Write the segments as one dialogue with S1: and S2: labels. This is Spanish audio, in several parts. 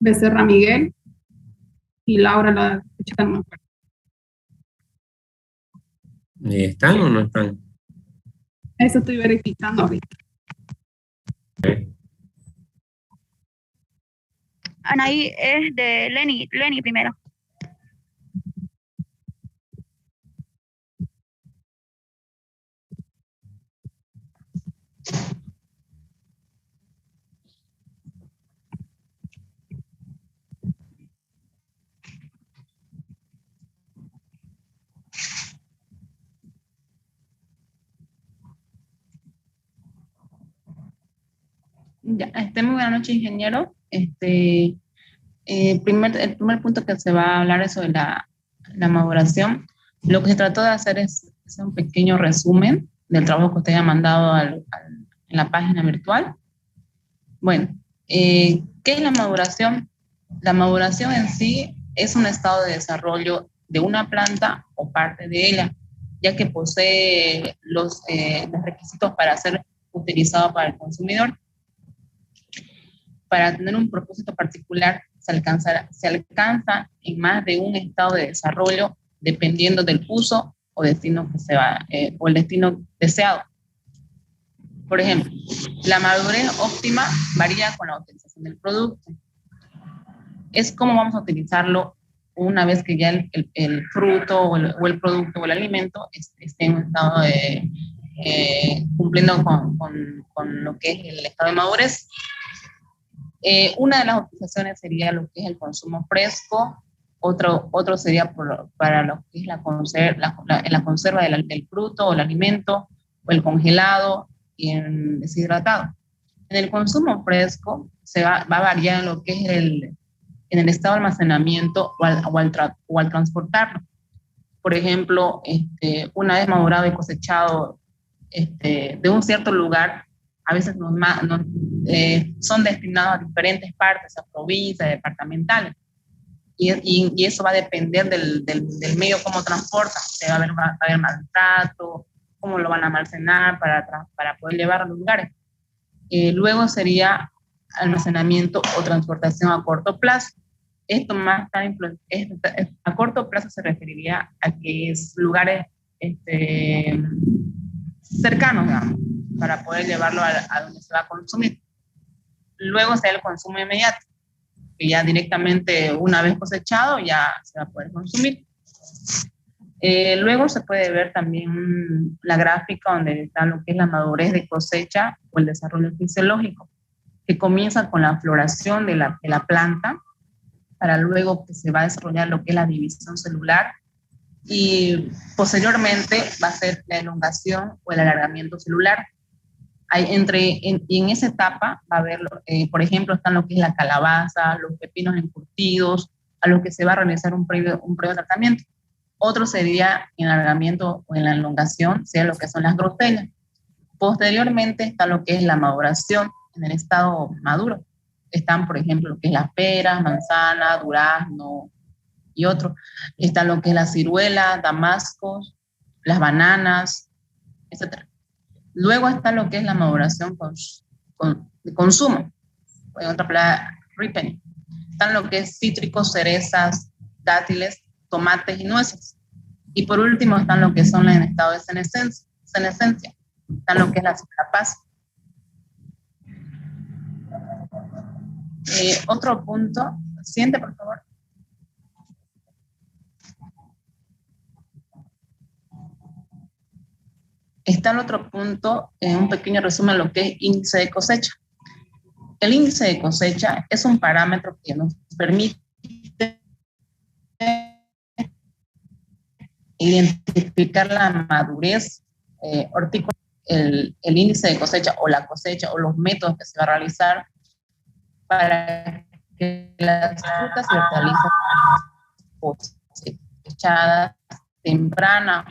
S1: Becerra Miguel y Laura la fecha que no me acuerdo.
S2: ¿Están o no están?
S1: Eso estoy verificando ahorita.
S3: Anaí es de Lenny primero.
S4: Ya, muy buena noche, ingeniero. El primer punto que se va a hablar es sobre la maduración. Lo que se trató de hacer es un pequeño resumen del trabajo que usted haya mandado en la página virtual. Bueno, ¿qué es la maduración? La maduración en sí es un estado de desarrollo de una planta o parte de ella, ya que posee los requisitos para ser utilizado para el consumidor. Para tener un propósito particular, se alcanza en más de un estado de desarrollo dependiendo del uso o destino que se va, o el destino deseado. Por ejemplo, la madurez óptima varía con la utilización del producto. Es cómo vamos a utilizarlo una vez que ya el fruto o el producto o el alimento esté en un estado de cumpliendo con lo que es el estado de madurez. Una de las utilizaciones sería lo que es el consumo fresco, otro sería para lo que es la conserva del fruto o el alimento, o el congelado y el deshidratado. En el consumo fresco se va a variar en lo que es en el estado de almacenamiento o al transportarlo. Por ejemplo, una vez madurado y cosechado de un cierto lugar, a veces son destinados a diferentes partes, a provincias, departamentales. Y eso va a depender del medio cómo transporta. Va a haber maltrato, cómo lo van a almacenar para poder llevar a los lugares. Luego sería almacenamiento o transportación a corto plazo. Esto más a corto plazo se referiría a que es lugares cercanos, digamos, para poder llevarlo a donde se va a consumir. Luego sería el consumo inmediato, que ya directamente una vez cosechado ya se va a poder consumir. Luego se puede ver también la gráfica donde está lo que es la madurez de cosecha o el desarrollo fisiológico, que comienza con la floración de la planta, para luego que se va a desarrollar lo que es la división celular y posteriormente va a ser la elongación o el alargamiento celular. Y en esa etapa va a haber, por ejemplo, están lo que es la calabaza, los pepinos encurtidos, a los que se va a realizar un previo tratamiento. Otro sería en el alargamiento o en la elongación, sea lo que son las grosellas. Posteriormente está lo que es la maduración en el estado maduro. Están, por ejemplo, lo que es las peras, manzana, durazno y otro. Está lo que es la ciruela, damascos, las bananas, etc. Luego está lo que es la maduración de consumo, en otra palabra, ripening. Están lo que es cítricos, cerezas, dátiles, tomates y nueces. Y por último están lo que son en estado de senescencia. Están lo que es la capaz. Otro punto, siguiente por favor. Está el otro punto, un pequeño resumen de lo que es índice de cosecha. El índice de cosecha es un parámetro que nos permite identificar la madurez hortícola, el índice de cosecha o la cosecha o los métodos que se va a realizar para que las frutas y hortalizas cosechadas temprana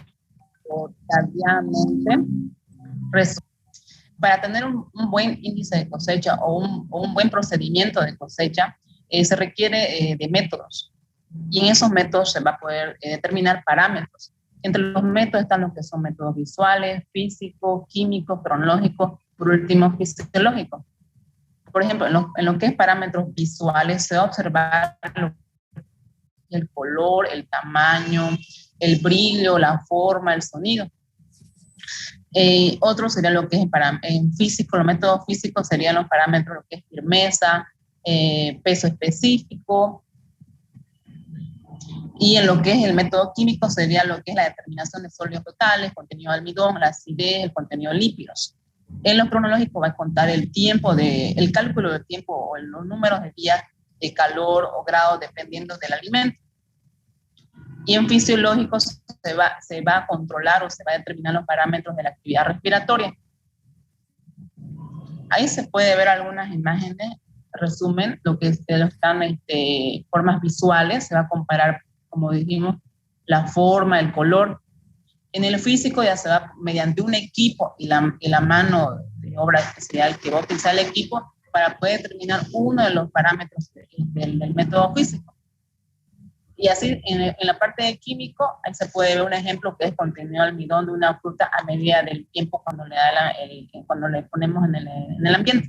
S4: o tardíamente. Para tener un buen índice de cosecha o un buen procedimiento de cosecha, se requiere de métodos. Y en esos métodos se va a poder determinar parámetros. Entre los métodos están los que son métodos visuales, físicos, químicos, cronológicos, por último, fisiológicos. por ejemplo, en lo que es parámetros visuales, se va a observar el color, el tamaño, el brillo, la forma, el sonido. Otro sería lo que es en físico, los métodos físicos serían los parámetros, lo que es firmeza, peso específico. Y en lo que es el método químico sería lo que es la determinación de sólidos totales, contenido de almidón, la acidez, el contenido de lípidos. En lo cronológico va a contar el tiempo, el cálculo del tiempo o los números de días de calor o grado dependiendo del alimento. Y en fisiológico se va a controlar o se va a determinar los parámetros de la actividad respiratoria. Ahí se puede ver algunas imágenes, resumen, lo que están formas visuales, se va a comparar, como dijimos, la forma, el color. En el físico ya se va mediante un equipo y la mano de obra especial que va a utilizar el equipo para poder determinar uno de los parámetros del método físico. Y así, en la parte de químico, ahí se puede ver un ejemplo que es contenido de almidón de una fruta a medida del tiempo cuando le ponemos en el ambiente.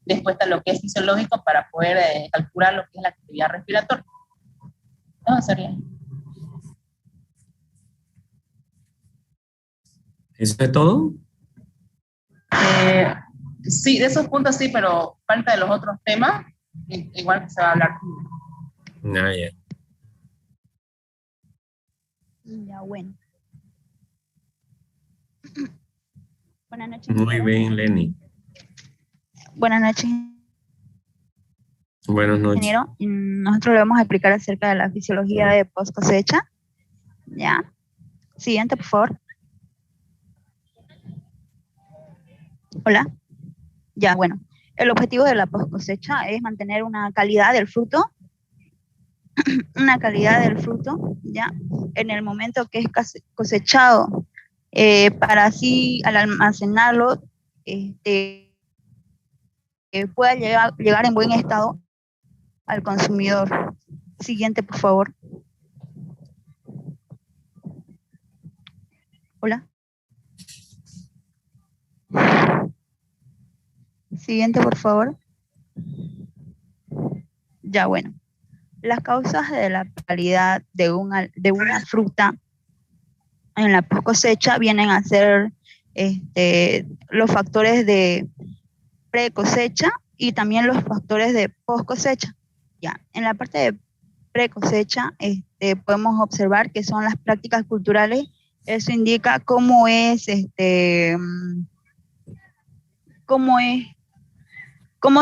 S4: Después está lo que es fisiológico para poder calcular lo que es la actividad respiratoria. Eso sería.
S2: ¿Eso es todo?
S4: Sí, de esos puntos sí, pero falta de los otros temas, igual que se va a hablar.
S2: Ah, ya.
S3: Ya, bueno. Buenas noches.
S2: Muy bien, Lenny.
S3: Buenas noches,
S2: Buenas noches.
S3: ingeniero. Nosotros le vamos a explicar acerca de la fisiología de post cosecha. Ya. Siguiente, por favor. Hola. Ya, bueno. El objetivo de la post cosecha es mantener una calidad del fruto, ya, en el momento que es cosechado, para así al almacenarlo, pueda llegar en buen estado al consumidor. Siguiente, por favor. Hola. Siguiente, por favor. Ya, bueno. Las causas de la calidad de una fruta en la post cosecha vienen a ser los factores de pre cosecha y también los factores de post cosecha. Ya, en la parte de pre cosecha podemos observar que son las prácticas culturales. Eso indica cómo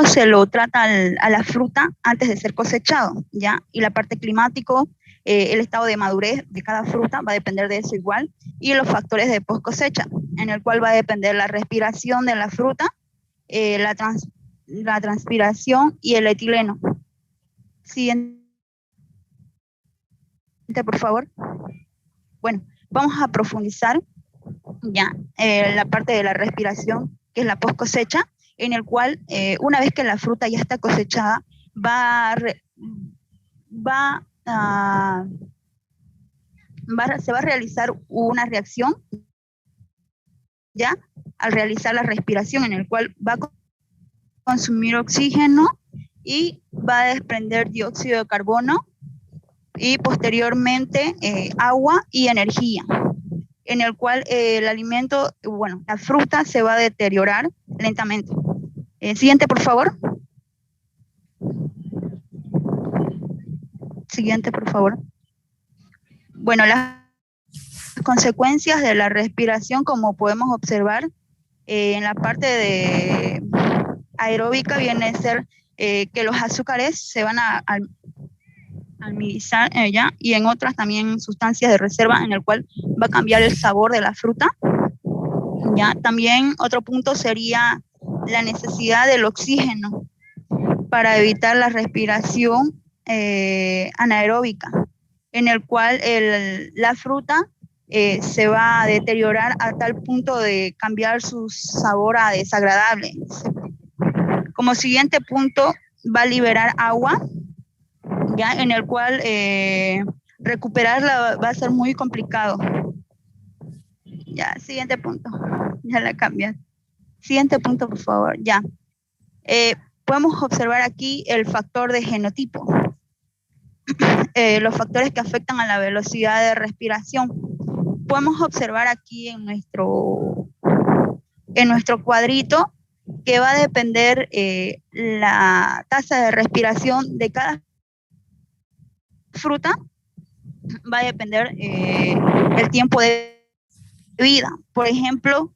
S3: se lo trata a la fruta antes de ser cosechado, ¿ya? Y la parte climático, el estado de madurez de cada fruta va a depender de eso igual, y los factores de post cosecha, en el cual va a depender la respiración de la fruta, la transpiración y el etileno. Siguiente, por favor. Bueno, vamos a profundizar ya la parte de la respiración, que es la post cosecha, en el cual una vez que la fruta ya está cosechada, se va a realizar una reacción, ya, al realizar la respiración, en el cual va a consumir oxígeno y va a desprender dióxido de carbono y posteriormente agua y energía, en el cual el alimento, bueno, la fruta se va a deteriorar lentamente. Siguiente, por favor. Siguiente, por favor. Bueno, las consecuencias de la respiración, como podemos observar, en la parte de aeróbica viene a ser que los azúcares se van a almidizar ya, y en otras también sustancias de reserva, en el cual va a cambiar el sabor de la fruta. Ya, también otro punto sería la necesidad del oxígeno para evitar la respiración anaeróbica, en el cual la fruta se va a deteriorar a tal punto de cambiar su sabor a desagradable. Como siguiente punto, va a liberar agua, ya, en el cual recuperarla va a ser muy complicado. Ya, siguiente punto. Ya la cambié. Siguiente punto, por favor. Ya. Podemos observar aquí el factor de genotipo, los factores que afectan a la velocidad de respiración. Podemos observar aquí en nuestro cuadrito que va a depender la tasa de respiración de cada fruta, va a depender el tiempo de vida. Por ejemplo,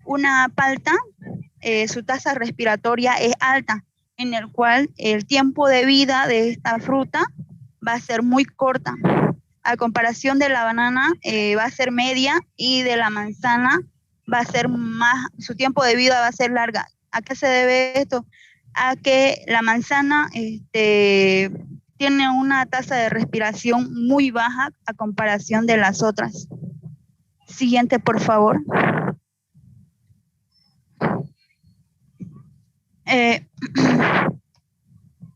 S3: una palta, su tasa respiratoria es alta, en el cual el tiempo de vida de esta fruta va a ser muy corta. A comparación de la banana, va a ser media, y de la manzana va a ser más, su tiempo de vida va a ser larga. ¿A qué se debe esto? A que la manzana tiene una tasa de respiración muy baja a comparación de las otras. Siguiente, por favor.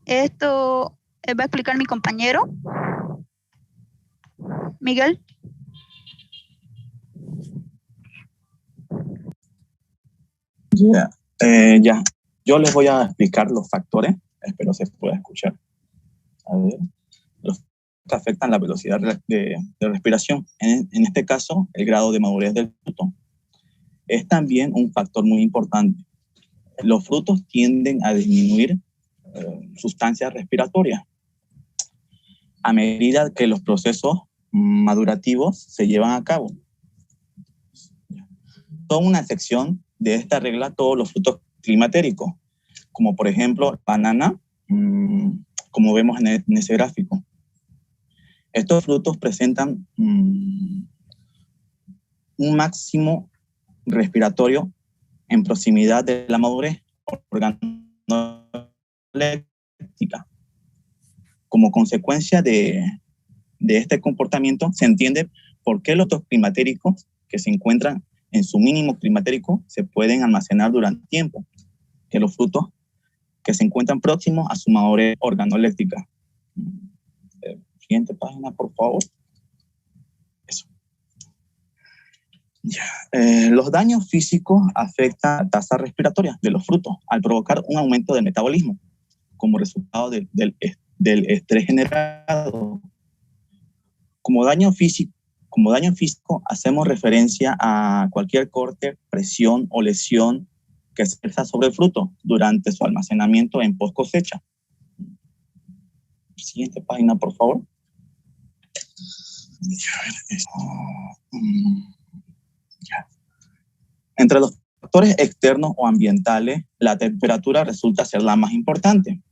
S3: Esto va a explicar mi compañero, Miguel.
S5: Ya, yo les voy a explicar los factores, espero se pueda escuchar. A ver, los que afectan la velocidad de respiración. En este caso, el grado de madurez del fruto es también un factor muy importante. Los frutos tienden a disminuir sustancias respiratorias a medida que los procesos madurativos se llevan a cabo. Son una excepción de esta regla todos los frutos climatéricos, como por ejemplo banana, como vemos en ese gráfico. Estos frutos presentan un máximo respiratorio en proximidad de la madurez organoléptica. Como consecuencia de este comportamiento, se entiende por qué los frutos climatéricos que se encuentran en su mínimo climatérico se pueden almacenar durante tiempo que los frutos que se encuentran próximos a su madurez organoléptica. Siguiente página, por favor. Eso. Ya. Los daños físicos afectan la tasa respiratoria de los frutos al provocar un aumento del metabolismo como resultado del estrés generado. Como daño físico, hacemos referencia a cualquier corte, presión o lesión que se ejerza sobre el fruto durante su almacenamiento en post cosecha. Siguiente página, por favor. Entre los factores externos o ambientales, la temperatura resulta ser la más importante.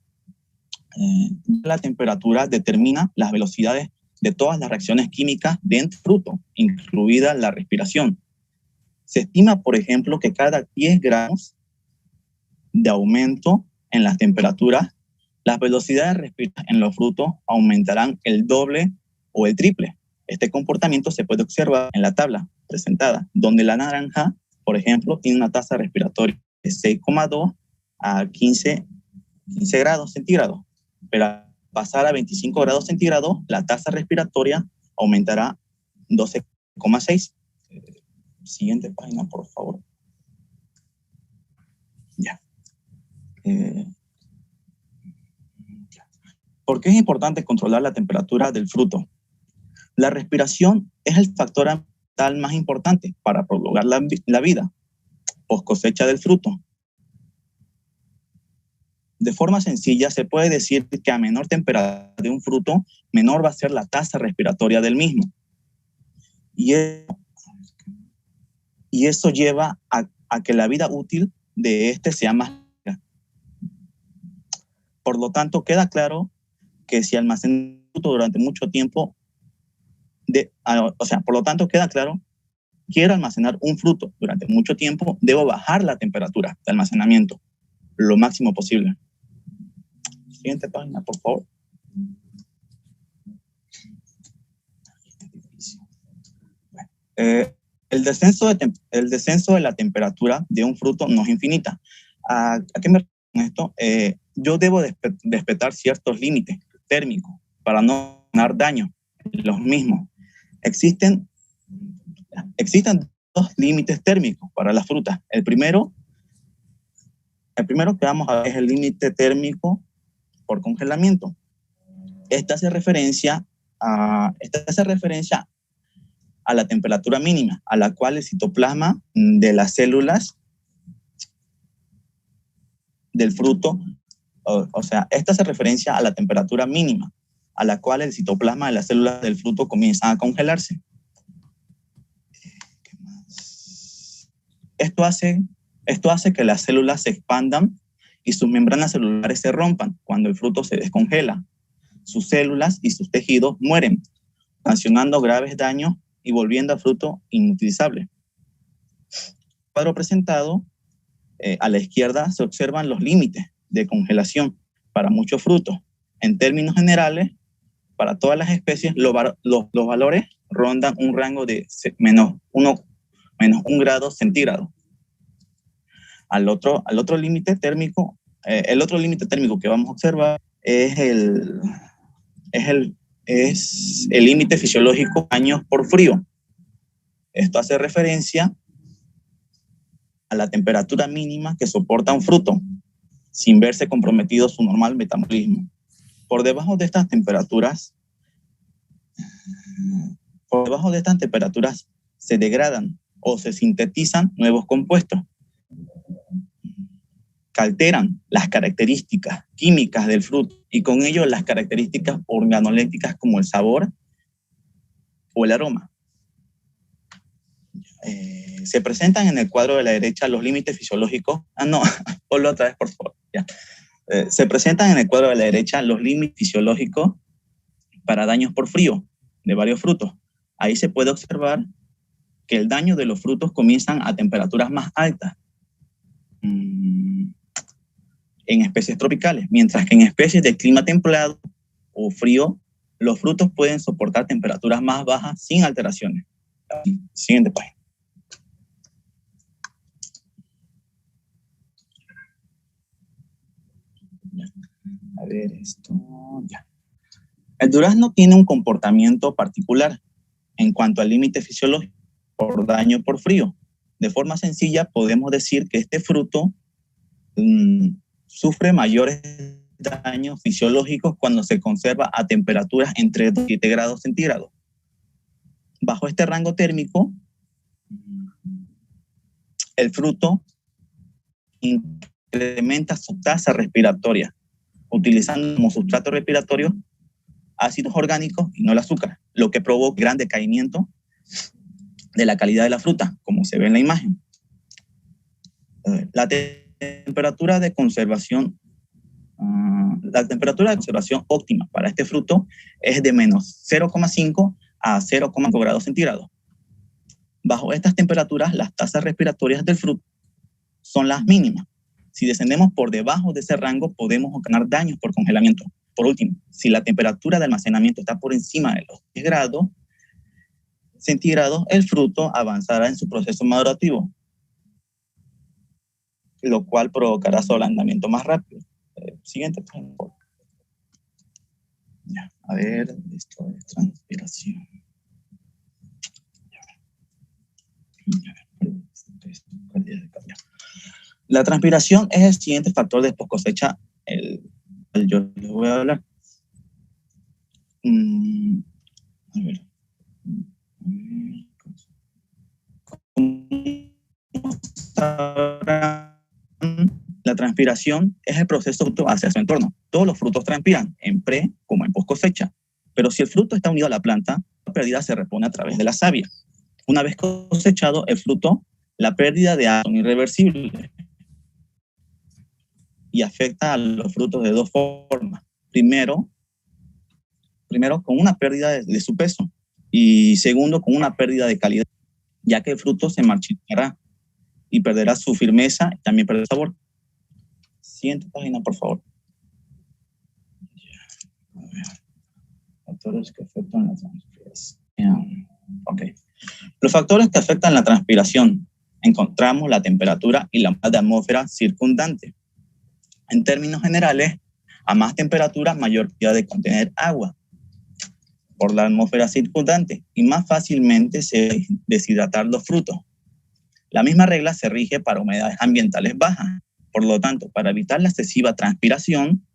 S5: La temperatura determina las velocidades de todas las reacciones químicas dentro del fruto, incluida la respiración. Se estima, por ejemplo, que cada 10 grados de aumento en las temperaturas, las velocidades respiratorias en los frutos aumentarán el doble o el triple. Este comportamiento se puede observar en la tabla presentada, donde la naranja, por ejemplo, tiene una tasa respiratoria de 6,2 a 15 grados centígrados, pero al pasar a 25 grados centígrados, la tasa respiratoria aumentará 12,6. Siguiente página, por favor. Ya. ¿Por qué es importante controlar la temperatura del fruto? La respiración es el factor ambiental más importante para prolongar la vida post cosecha del fruto. De forma sencilla, se puede decir que a menor temperatura de un fruto, menor va a ser la tasa respiratoria del mismo. Y eso lleva a que la vida útil de este sea más larga. Por lo tanto, queda claro que si almacenar el fruto durante mucho tiempo, por lo tanto, queda claro, quiero almacenar un fruto durante mucho tiempo, debo bajar la temperatura de almacenamiento lo máximo posible. Siguiente página, por favor. El descenso de la temperatura de un fruto no es infinita. ¿A qué me refiero con esto? Yo debo respetar ciertos límites térmicos para no dar daño. Los mismos. Existen dos límites térmicos para las frutas. El primero El primero que vamos a ver es el límite térmico por congelamiento. Esta hace referencia a la temperatura mínima a la cual el citoplasma de las células del fruto, o sea, esta hace referencia a la temperatura mínima a la cual el citoplasma de las células del fruto comienza a congelarse. ¿Qué más? Esto hace que las células se expandan y sus membranas celulares se rompan cuando el fruto se descongela. Sus células y sus tejidos mueren, ocasionando graves daños y volviendo al fruto inutilizable. En el cuadro presentado, a la izquierda se observan los límites de congelación para muchos frutos. En términos generales, para todas las especies, los valores rondan un rango de menos 1 grado centígrado. El otro límite térmico que vamos a observar es el límite fisiológico años por frío. Esto hace referencia a la temperatura mínima que soporta un fruto sin verse comprometido su normal metabolismo. Por debajo de estas temperaturas se degradan o se sintetizan nuevos compuestos que alteran las características químicas del fruto y con ello las características organolépticas como el sabor o el aroma. Se presentan en el cuadro de la derecha los límites fisiológicos. Ponlo otra vez, por favor. Ya. Se presentan en el cuadro de la derecha los límites fisiológicos para daños por frío de varios frutos. Ahí se puede observar que el daño de los frutos comienzan a temperaturas más altas en especies tropicales, mientras que en especies de clima templado o frío, los frutos pueden soportar temperaturas más bajas sin alteraciones. Siguiente página. A ver esto, ya. El durazno tiene un comportamiento particular en cuanto al límite fisiológico por daño por frío. De forma sencilla, podemos decir que este fruto sufre mayores daños fisiológicos cuando se conserva a temperaturas entre 2 y 7 grados centígrados. Bajo este rango térmico, el fruto incrementa su tasa respiratoria, utilizando como sustrato respiratorio ácidos orgánicos y no el azúcar, lo que provoca gran decaimiento de la calidad de la fruta, como se ve en la imagen. La temperatura de conservación óptima para este fruto es de menos 0,5 a 0,5 grados centígrados. Bajo estas temperaturas, las tasas respiratorias del fruto son las mínimas. Si descendemos por debajo de ese rango, podemos ocasionar daños por congelamiento. Por último, si la temperatura de almacenamiento está por encima de los 10 grados centígrados, el fruto avanzará en su proceso madurativo, lo cual provocará su ablandamiento más rápido. Siguiente, por favor. Ya, a ver, esto es transpiración. La transpiración es el siguiente factor de post cosecha. Yo les voy a hablar. A ver. La transpiración es el proceso hacia su entorno. Todos los frutos transpiran, en pre como en post cosecha. Pero si el fruto está unido a la planta, la pérdida se repone a través de la savia. Una vez cosechado el fruto, la pérdida de agua es irreversible y afecta a los frutos de dos formas. Primero con una pérdida de su peso y segundo con una pérdida de calidad, ya que el fruto se marchitará y perderá su firmeza y también perderá sabor. Siguiente página, por favor. A ver. Factores que afectan la transpiración. Ok. Los factores que afectan la transpiración. Encontramos la temperatura y la humedad de atmósfera circundante. En términos generales, a más temperatura, mayor cantidad de contener agua por la atmósfera circundante y más fácilmente se deshidratar los frutos. La misma regla se rige para humedades ambientales bajas. Por lo tanto, para evitar la excesiva transpiración,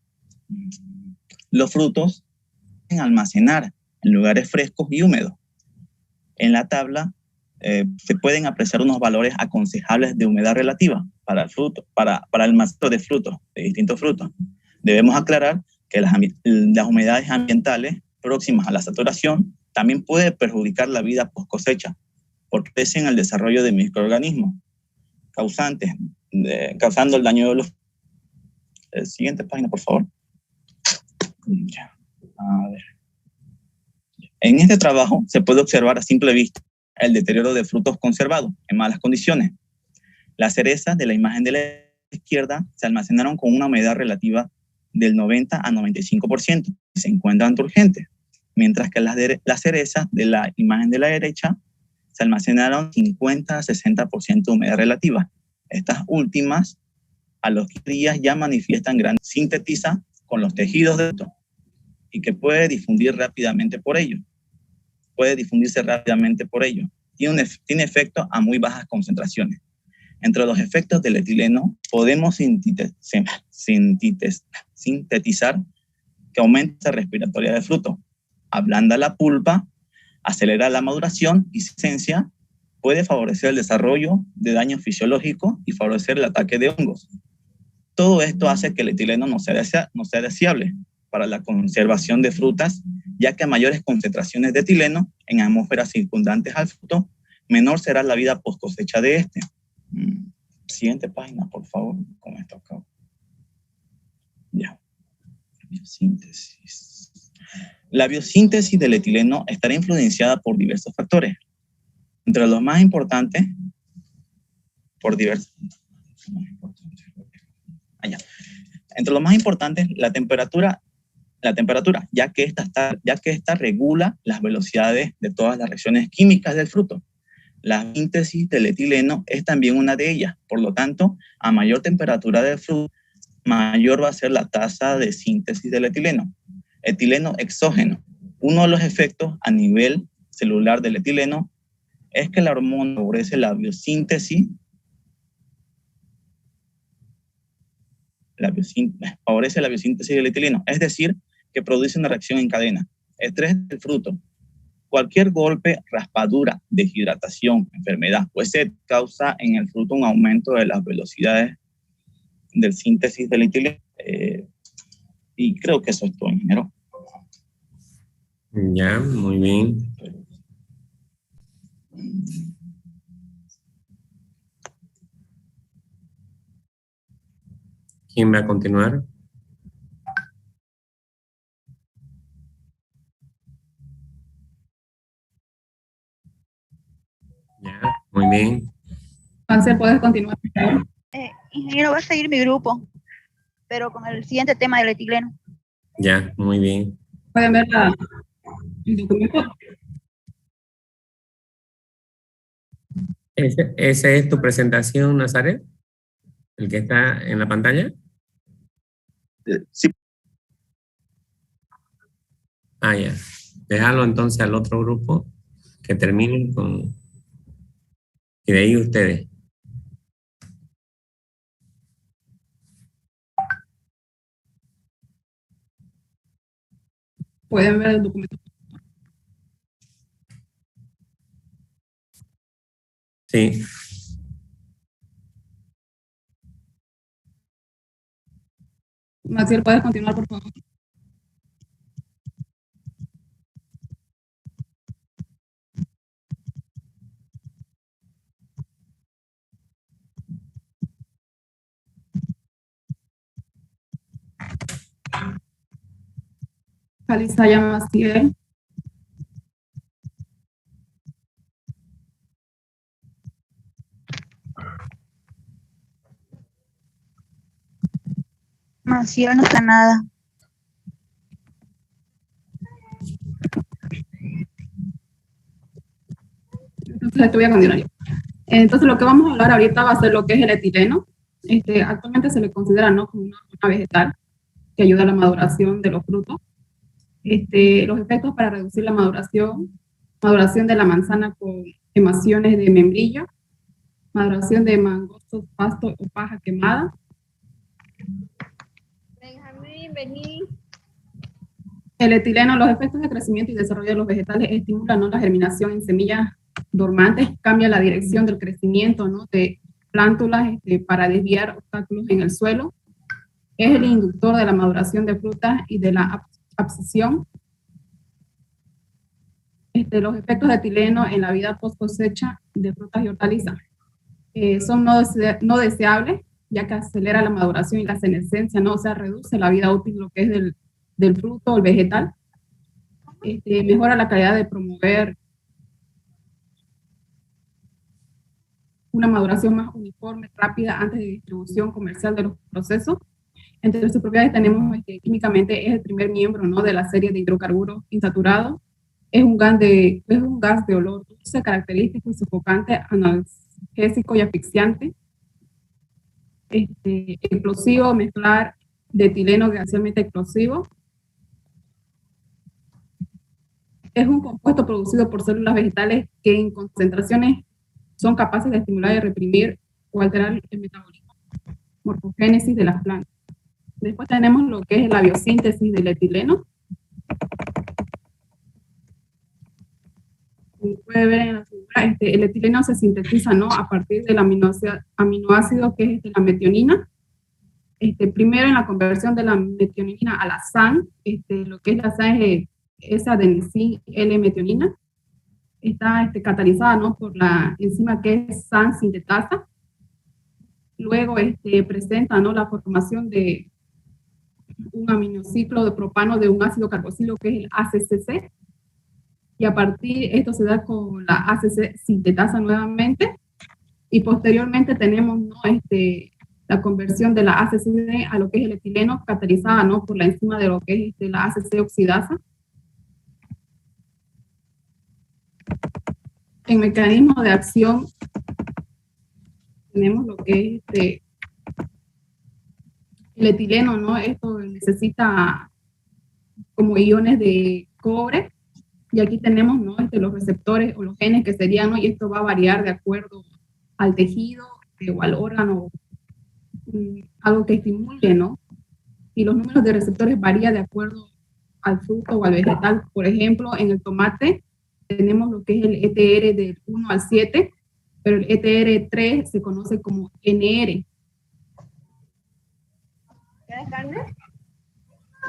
S5: los frutos deben almacenar en lugares frescos y húmedos. En la tabla se pueden apreciar unos valores aconsejables de humedad relativa para el fruto, para el almacenamiento de frutos, de distintos frutos. Debemos aclarar que las humedades ambientales próximas a la saturación también pueden perjudicar la vida post cosecha, porque crecen el desarrollo de microorganismos causando el daño de los... Siguiente página, por favor. A ver. En este trabajo se puede observar a simple vista el deterioro de frutos conservados en malas condiciones. Las cerezas de la imagen de la izquierda se almacenaron con una humedad relativa del 90 a 95% y se encuentran turgentes, mientras que las cerezas de la imagen de la derecha se almacenaron 50 a 60% de humedad relativa. Estas últimas, a los días ya manifiestan sintetiza con los tejidos de fruto y que puede difundirse rápidamente por ello. Tiene efecto a muy bajas concentraciones. Entre los efectos del etileno podemos sintetizar que aumenta la respiratoria del fruto, ablanda la pulpa, acelera la maduración y su esencia puede favorecer el desarrollo de daños fisiológicos y favorecer el ataque de hongos. Todo esto hace que el etileno no sea deseable para la conservación de frutas, ya que a mayores concentraciones de etileno en atmósferas circundantes al fruto, menor será la vida post cosecha de este. Siguiente página, por favor. Con esto acabo. Ya. Biosíntesis. La biosíntesis del etileno estará influenciada por diversos factores. Entre los más importantes, Entre los más importantes, la temperatura, ya que esta regula las velocidades de todas las reacciones químicas del fruto. La síntesis del etileno es también una de ellas. Por lo tanto, a mayor temperatura del fruto, mayor va a ser la tasa de síntesis del etileno. Etileno exógeno. Uno de los efectos a nivel celular del etileno es que la hormona favorece la biosíntesis del etileno, es decir, que produce una reacción en cadena. Estrés del fruto. Cualquier golpe, raspadura, deshidratación, enfermedad o sed causa en el fruto un aumento de las velocidades del síntesis del etileno. Y creo que eso es todo, ingeniero.
S2: Ya, muy bien. ¿Quién va a continuar? Ya, muy bien.
S1: Ansel, ¿puedes continuar?
S3: Ingeniero, va a seguir mi grupo, pero con el siguiente tema del etileno.
S2: Ya, muy bien.
S1: ¿Pueden ver el documento?
S2: ¿Esa es tu presentación, Nazaret? ¿El que está en la pantalla?
S5: Sí.
S2: Ah, ya. Déjalo entonces al otro grupo que terminen con... Y de ahí ustedes.
S1: Pueden ver el documento.
S2: Sí.
S1: Maciel, ¿puedes continuar, por favor? Calisaya Maciel.
S3: Maciel no está nada.
S1: Entonces, te voy a continuar yo. Entonces, lo que vamos a hablar ahorita va a ser lo que es el etileno. Actualmente se le considera, ¿no?, como una hormona vegetal que ayuda a la maduración de los frutos. Los efectos para reducir la maduración de la manzana con emaciones de membrillo, maduración de mangostos, pasto o paja quemada,
S6: Benjamín, vení.
S1: El etileno, los efectos de crecimiento y desarrollo de los vegetales estimulan, ¿no?, la germinación en semillas dormantes, cambia la dirección del crecimiento, ¿no?, de plántulas para desviar obstáculos en el suelo. Es el inductor de la maduración de frutas y de la abscisión. Los efectos de etileno en la vida post cosecha de frutas y hortalizas son no deseables, ya que acelera la maduración y la senescencia, ¿no? O sea, reduce la vida útil lo que es del fruto o el vegetal. Mejora la calidad de promover una maduración más uniforme, rápida, antes de distribución comercial de los procesos. Entre sus propiedades tenemos químicamente es el primer miembro, ¿no?, de la serie de hidrocarburos insaturados. Es un gas de olor dulce, característico y sofocante, analgésico y asfixiante. Explosivo, mezclar de etileno gaseosamente explosivo. Es un compuesto producido por células vegetales que en concentraciones son capaces de estimular y reprimir o alterar el metabolismo, morfogénesis de las plantas. Después tenemos lo que es la biosíntesis del etileno. Como puede ver en la figura, el etileno se sintetiza, ¿no?, a partir del aminoácido que es la metionina. Primero en la conversión de la metionina a la SAN, lo que es la SAN es adenosina L-metionina. Está catalizada, ¿no?, por la enzima que es SAN sintetasa. Luego presenta, ¿no?, la formación de un aminociclo de propano de un ácido carboxílico que es el ACCC. Y a partir, esto se da con la ACC sintetasa nuevamente, y posteriormente tenemos, ¿no?, la conversión de la ACC a lo que es el etileno, catalizada, ¿no?, por la enzima de lo que es la ACC oxidasa. En mecanismo de acción tenemos lo que es el etileno, ¿no? Esto necesita como iones de cobre. Y aquí tenemos, ¿no?, los receptores o los genes que serían, ¿no?, y esto va a variar de acuerdo al tejido o al órgano, algo que estimule, ¿no? Y los números de receptores varían de acuerdo al fruto o al vegetal. Por ejemplo, en el tomate tenemos lo que es el ETR del 1 al 7, pero el ETR3 se conoce como NR.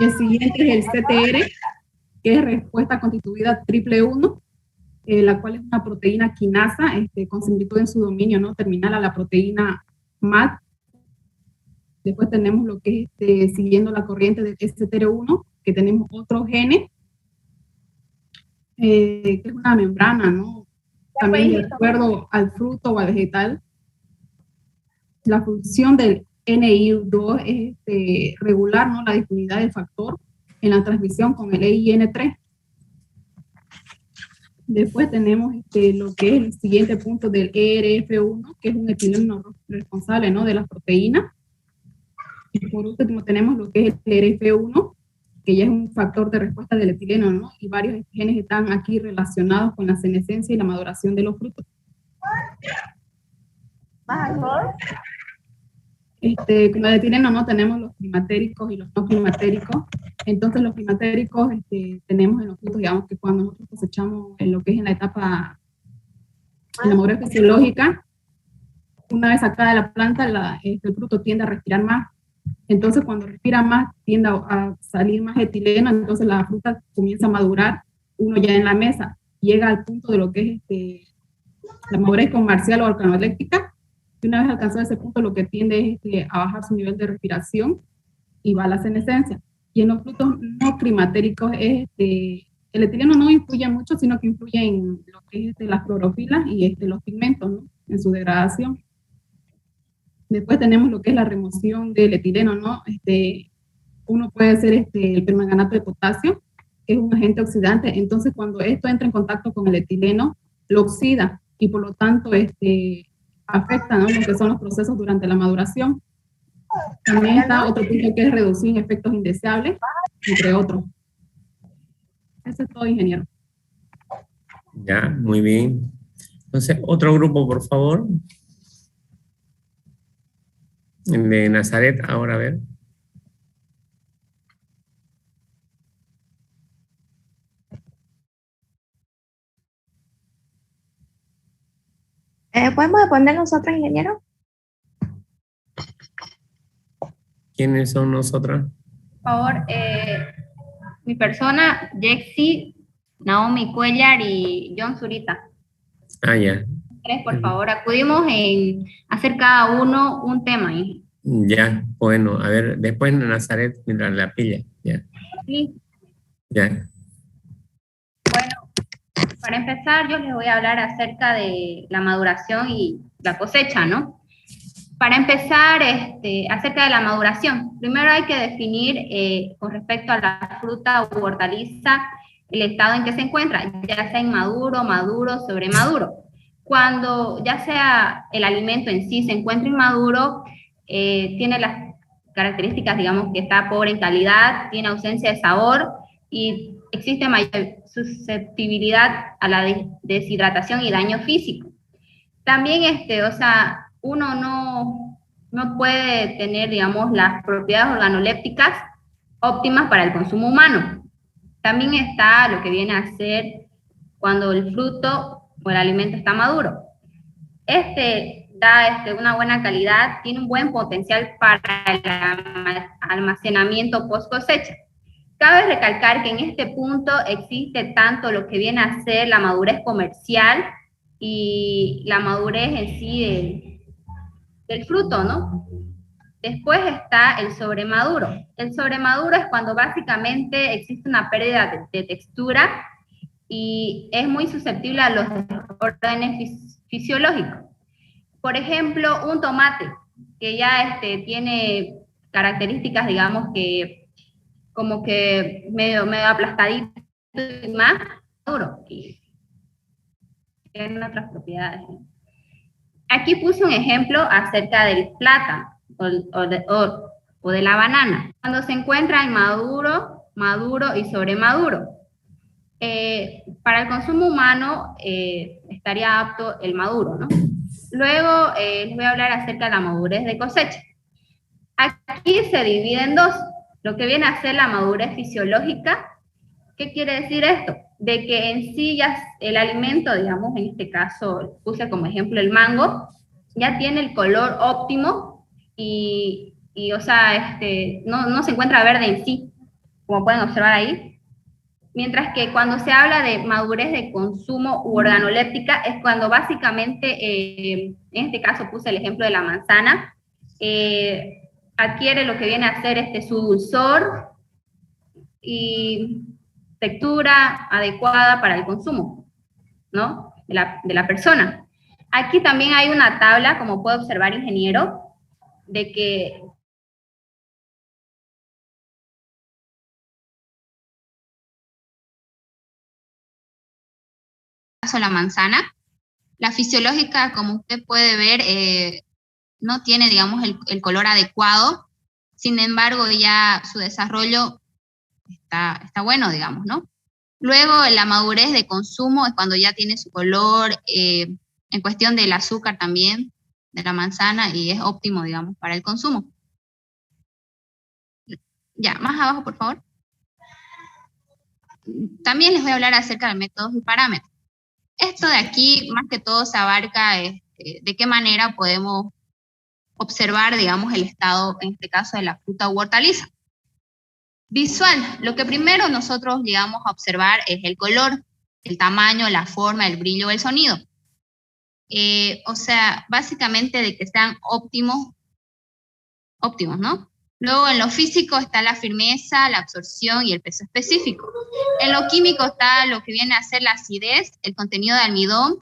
S1: El siguiente es el CTR, que es respuesta constituida triple 1, la cual es una proteína quinasa con similitud en su dominio, ¿no?, terminal a la proteína MAT. Después tenemos lo que es siguiendo la corriente de STR1, que tenemos otro gene, que es una membrana, ¿no?, también de acuerdo al fruto o al vegetal. La función del NI2 es regular, ¿no?, la disponibilidad del factor en la transmisión con el EIN3. Después tenemos lo que es el siguiente punto del ERF1, que es un etileno responsable, ¿no?, de las proteínas. Y por último tenemos lo que es el ERF1, que ya es un factor de respuesta del etileno, ¿no?, y varios genes están aquí relacionados con la senescencia y la maduración de los frutos. Como el etileno, ¿no?, tenemos los climatéricos y los no climatéricos. Entonces los climatéricos tenemos en los frutos, digamos que cuando nosotros cosechamos en lo que es en la etapa de la madurez fisiológica, una vez sacada de la planta, el fruto tiende a respirar más. Entonces cuando respira más, tiende a salir más etileno, entonces la fruta comienza a madurar, uno ya en la mesa, llega al punto de lo que es la madurez comercial o organoléctrica. Y una vez alcanzado ese punto, lo que tiende es a bajar su nivel de respiración y va a la senescencia. Y en los frutos no climatéricos, el etileno no influye mucho, sino que influye en lo que es las clorofilas y los pigmentos, ¿no?, en su degradación. Después tenemos lo que es la remoción del etileno, ¿no? Uno puede hacer el permanganato de potasio, que es un agente oxidante. Entonces, cuando esto entra en contacto con el etileno, lo oxida y por lo tanto afecta, ¿no?, lo que son los procesos durante la maduración. También está otro punto que es reducir efectos indeseables, entre otros. Eso es todo, ingeniero.
S2: Ya, muy bien. Entonces, otro grupo, por favor. De Nazaret, ahora a ver.
S6: ¿Podemos responder nosotros, ingeniero?
S2: ¿Quiénes son nosotras?
S7: Por favor, mi persona, Jexy, Naomi Cuellar y John Zurita.
S2: Ah, ya.
S7: Tres, por favor, acudimos en hacer cada uno un tema.
S2: Ya, bueno, a ver, después Nazaret mientras la pilla. Ya.
S7: Sí.
S2: Ya.
S7: Bueno, para empezar, yo les voy a hablar acerca de la maduración y la cosecha, ¿no? Para empezar, acerca de la maduración, primero hay que definir con respecto a la fruta u hortaliza el estado en que se encuentra, ya sea inmaduro, maduro, sobremaduro. Cuando ya sea el alimento en sí se encuentra inmaduro, tiene las características, digamos, que está pobre en calidad, tiene ausencia de sabor y existe mayor susceptibilidad a la deshidratación y daño físico. También, o sea, uno no puede tener, digamos, las propiedades organolépticas óptimas para el consumo humano. También está lo que viene a ser cuando el fruto o el alimento está maduro. Da una buena calidad, tiene un buen potencial para el almacenamiento post cosecha. Cabe recalcar que en este punto existe tanto lo que viene a ser la madurez comercial y la madurez en sí del fruto, ¿no? Después está el sobremaduro. El sobremaduro es cuando básicamente existe una pérdida de textura y es muy susceptible a los desórdenes fisiológicos. Por ejemplo, un tomate que ya tiene características, digamos, que como que medio aplastadito y más maduro, y tiene otras propiedades. Aquí puse un ejemplo acerca del plátano o de la banana. Cuando se encuentra en maduro y sobremaduro. Para el consumo humano estaría apto el maduro, ¿no? Luego les voy a hablar acerca de la madurez de cosecha. Aquí se divide en dos, lo que viene a ser la madurez fisiológica. ¿Qué quiere decir esto? De que en sí ya el alimento, digamos, en este caso puse como ejemplo el mango, ya tiene el color óptimo y o sea, no se encuentra verde en sí, como pueden observar ahí. Mientras que cuando se habla de madurez de consumo u organoléptica es cuando básicamente, en este caso puse el ejemplo de la manzana, adquiere lo que viene a ser su dulzor y textura adecuada para el consumo, ¿no? De la persona. Aquí también hay una tabla, como puede observar, ingeniero, de que la manzana, la fisiológica, como usted puede ver, no tiene, digamos, el color adecuado, sin embargo, ya su desarrollo está bueno, digamos, ¿no? Luego, la madurez de consumo es cuando ya tiene su color, en cuestión del azúcar también, de la manzana, y es óptimo, digamos, para el consumo. Ya, más abajo, por favor. También les voy a hablar acerca de métodos y parámetros. Esto de aquí, más que todo, se abarca de qué manera podemos observar, digamos, el estado, en este caso, de la fruta u hortaliza. Visual, lo que primero nosotros llegamos a observar es el color, el tamaño, la forma, el brillo, el sonido. O sea, básicamente de que sean óptimos, ¿no? Luego en lo físico está la firmeza, la absorción y el peso específico. En lo químico está lo que viene a ser la acidez, el contenido de almidón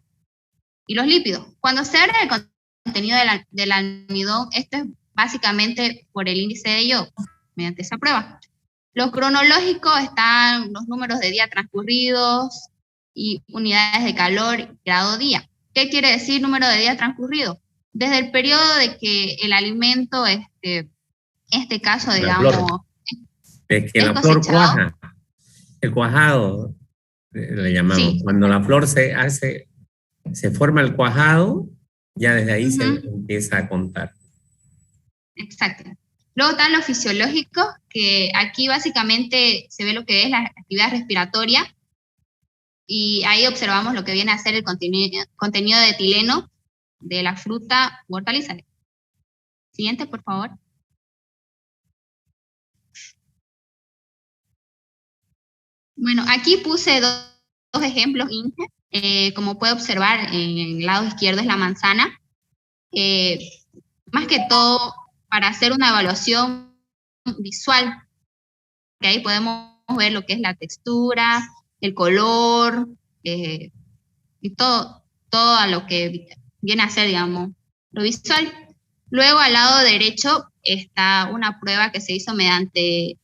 S7: y los lípidos. Cuando se habla del contenido del almidón, esto es básicamente por el índice de yodo, mediante esa prueba. Lo cronológico están los números de días transcurridos y unidades de calor, grado día. ¿Qué quiere decir número de días transcurridos? Desde el periodo de que el alimento, este caso, digamos,
S2: es que la flor cuaja, el cuajado, le llamamos. Sí. Cuando la flor se forma el cuajado, ya desde ahí se empieza a contar.
S8: Exacto. Luego están los fisiológicos, que aquí básicamente se ve lo que es la actividad respiratoria, y ahí observamos lo que viene a ser el contenido de etileno de la fruta u hortaliza. Siguiente, por favor. Bueno, aquí puse dos ejemplos, Inge. Como puede observar, en el lado izquierdo es la manzana. Más que todo, para hacer una evaluación visual, que ahí podemos ver lo que es la textura, el color, y todo a lo que viene a ser, digamos, lo visual. Luego, al lado derecho, está una prueba que se hizo mediante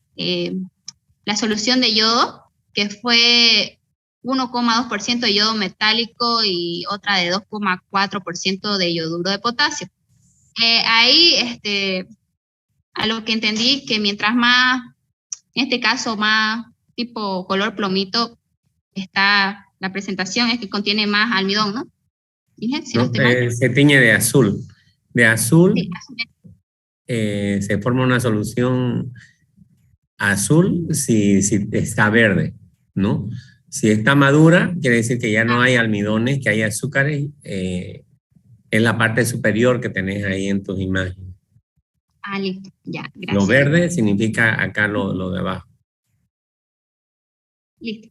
S8: la solución de yodo, que fue 1,2% de yodo metálico y otra de 2,4% de yoduro de potasio. Ahí, a lo que entendí, que mientras más, en este caso, más tipo color plomito está la presentación, es que contiene más almidón, ¿no? Dije, si no estoy mal.
S2: Se tiñe de azul. De azul,
S8: Sí,
S2: se forma una solución azul si está verde, ¿no? Si está madura, quiere decir que ya no hay almidones, que hay azúcares. Es la parte superior que tenés ahí en tus imágenes.
S8: Listo, ya, gracias.
S2: Lo verde significa acá lo de abajo.
S8: Listo.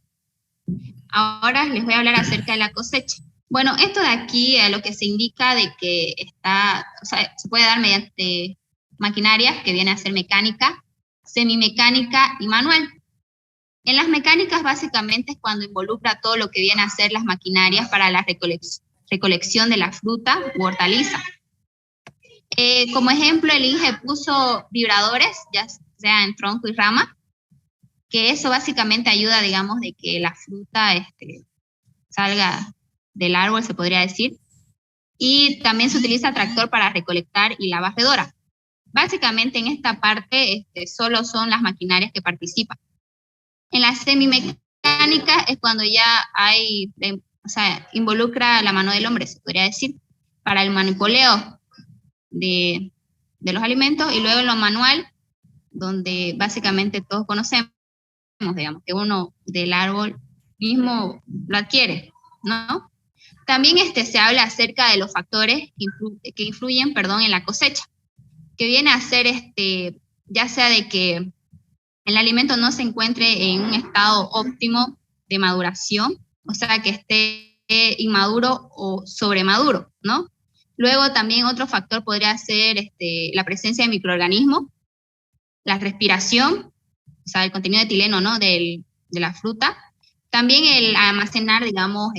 S8: Ahora les voy a hablar acerca de la cosecha. Bueno, esto de aquí lo que se indica de que está, o sea, se puede dar mediante maquinarias que viene a ser mecánica, semimecánica y manual. En las mecánicas básicamente es cuando involucra todo lo que viene a ser las maquinarias para la recolección de la fruta u hortaliza. Como ejemplo, el Inge puso vibradores, ya sea en tronco y rama, que eso básicamente ayuda, digamos, de que la fruta salga del árbol, se podría decir. Y también se utiliza tractor para recolectar y la barredora. Básicamente en esta parte solo son las maquinarias que participan. En la semimecánica es cuando ya hay, o sea, involucra la mano del hombre, se podría decir, para el manipuleo de los alimentos, y luego en lo manual, donde básicamente todos conocemos, digamos, que uno del árbol mismo lo adquiere, ¿no? También se habla acerca de los factores que influyen, en la cosecha, que viene a ser ya sea de que el alimento no se encuentre en un estado óptimo de maduración, o sea, que esté inmaduro o sobremaduro, ¿no? Luego también otro factor podría ser la presencia de microorganismos, la respiración, o sea, el contenido de etileno, ¿no?, de la fruta. También el almacenar, digamos,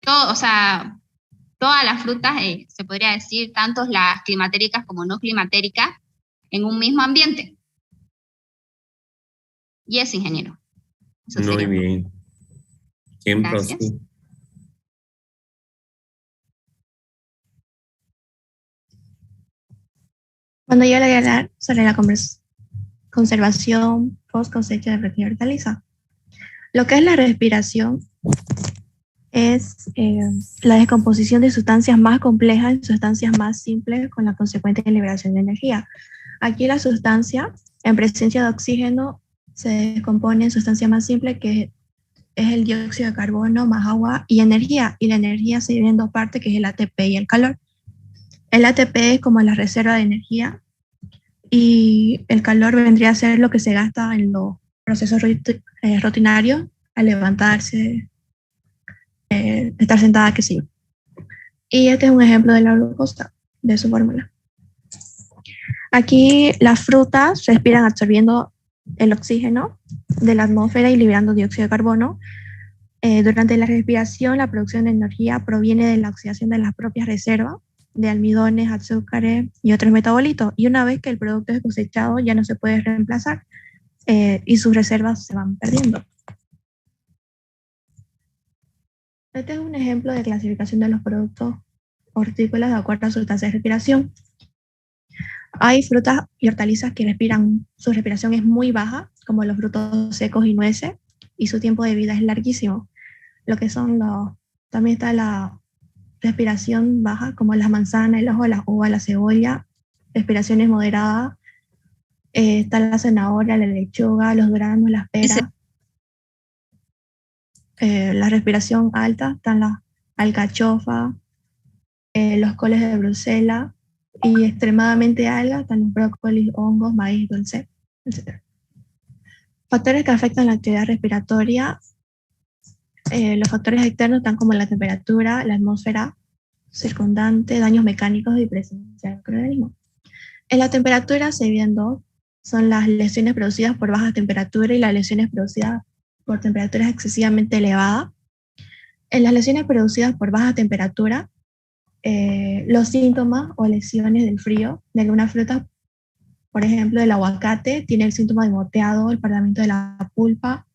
S8: o sea, todas las frutas, se podría decir, tanto las climatéricas como no climatéricas, en un mismo ambiente. Y es, ingeniero. Eso
S2: muy
S8: sería.
S2: bien. ¿Quién
S8: Gracias.
S2: prosigue?
S6: Cuando yo le voy a hablar sobre la conservación post cosecha de fruta y hortaliza. Lo que es la respiración es la descomposición de sustancias más complejas en sustancias más simples con la consecuente liberación de energía. Aquí la sustancia, en presencia de oxígeno, se descompone en sustancia más simple, que es el dióxido de carbono más agua y energía. Y la energía se divide en dos partes, que es el ATP y el calor. El ATP es como la reserva de energía y el calor vendría a ser lo que se gasta en los procesos rutinarios, al levantarse, estar sentada, qué sé yo. Y este es un ejemplo de la glucosa, de su fórmula. Aquí las frutas respiran absorbiendo el oxígeno de la atmósfera y liberando dióxido de carbono. Durante la respiración, la producción de energía proviene de la oxidación de las propias reservas de almidones, azúcares y otros metabolitos. Y una vez que el producto es cosechado, ya no se puede reemplazar y sus reservas se van perdiendo. Este es un ejemplo de clasificación de los productos hortícolas de acuerdo a su tasa de respiración. Hay frutas y hortalizas que su respiración es muy baja, como los frutos secos y nueces, y su tiempo de vida es larguísimo. Lo que son también está la respiración baja, como la manzana, el ajo, la uva, la cebolla. Respiraciones moderadas, está la zanahoria, la lechuga, los granos, las peras. La respiración alta están las alcachofas, los coles de Bruselas, y extremadamente alta están los brócolis, hongos, maíz dulce, etc. Factores que afectan la actividad respiratoria. Los factores externos están como la temperatura, la atmósfera circundante, daños mecánicos y presencia del microorganismo. En la temperatura se dividen dos, son las lesiones producidas por baja temperatura y las lesiones producidas por temperaturas excesivamente elevadas. En las lesiones producidas por baja temperatura, los síntomas o lesiones del frío de algunas frutas, por ejemplo, el aguacate tiene el síntoma de moteado, el paramiento de la pulpa,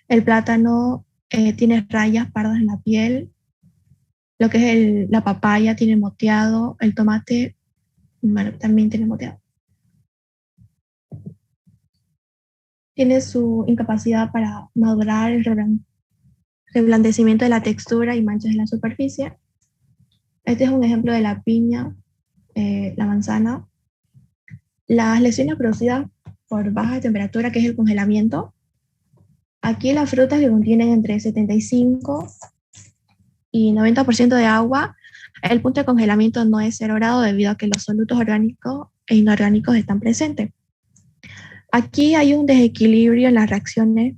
S6: el plátano tiene rayas pardas en la piel, lo que es la papaya tiene moteado, el tomate también tiene moteado. Tiene su incapacidad para madurar, el reblandecimiento de la textura y manchas en la superficie. Este es un ejemplo de la piña, la manzana. Las lesiones producidas por baja temperatura, que es el congelamiento. Aquí las frutas que contienen entre 75 y 90% de agua, el punto de congelamiento no es 0 grados debido a que los solutos orgánicos e inorgánicos están presentes. Aquí hay un desequilibrio en las reacciones